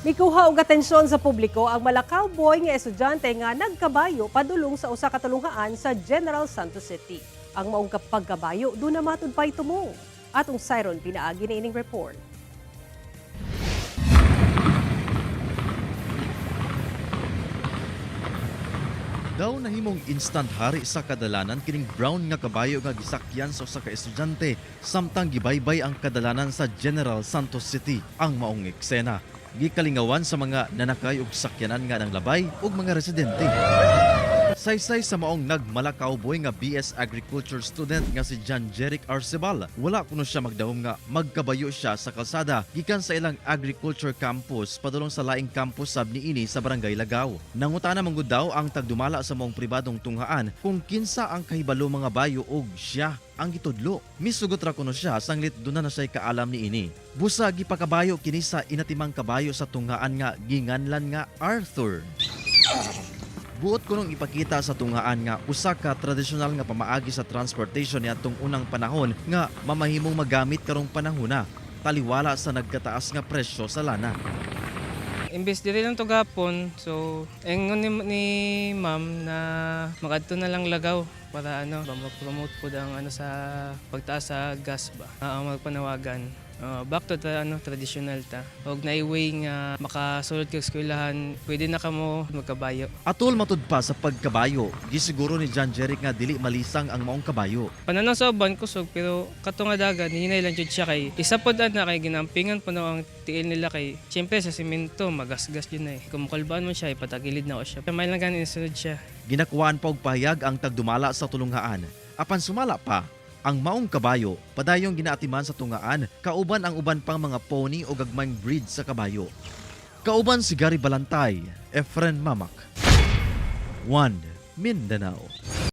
Mikuha og atensyon sa publiko ang Malacao boy nga estudyante nga nagkabayo padulong sa usa ka tulungaan sa General Santos City. Ang maong pagkabayo do na matud pay tumong. Atong Siron pinaagi ni ining report. Daw nahimong instant hari sa kadalanan kining brown nga kabayo nga gisakyan sa usa ka estudyante samtang gibaybay ang kadalanan sa General Santos City. Ang maong eksena gikalingawan sa mga nanakay ug sakyanan nga ng labay ug mga residente. Saysay sa maong nagmalakaw boy nga BS Agriculture student nga si John Jeric Arcebal. Wala kuno siya magdahom nga magkabayo siya sa kalsada gikan sa ilang agriculture campus padulong sa laing campus sab niini sa Barangay Lagaw. Nangutana man gud daw ang tagdumala sa maong pribadong tunghaan kung kinsa ang kahibalo mga bayo ug siya ang gitudlo. Misugot ra kuno siya sanglit duna na siya kaalam niini. Busa gipakabayo kini sa inatimang kabayo sa tunghaan nga ginganlan nga Arthur. Buot kunong ipakita sa tunghaan nga usa ka tradisyonal nga pamaagi sa transportation niadtong unang panahon nga mamahimong magamit karong panahona taliwala sa nagkataas nga presyo sa lana. Imbes diri lang to gapon, so engon ni ma'am na makadto na lang Lagaw para mag-promote po ang sa pagtaas sa gas ba. Magpanawagan. Back to traditional ta. Og naiway nga makasulod kag eskwelahan, pwede na kamo magkabayo. Atol matud pa sa pagkabayo, gisiguro ni John Jeric nga dili malisang ang maong kabayo. Pananaw sa uban kusog pero kato nga dagan hinay lang jud siya kay isa pod na kay ginampingan pa ang tiil nila kay syempre sa semento magasgas yun na kumukulbaan mo siya ipatagilid na ko siya. May lang ganin sunod siya. Ginakuhaan pa og pahayag ang tagdumala sa tulunghaan. Apan sumala pa ang maong kabayo, padayong ginaatiman sa tungaan, kauban ang uban pang mga pony o gagmayng breed sa kabayo. Kauban si Gary Balantay, Efren Mamak, One Mindanao.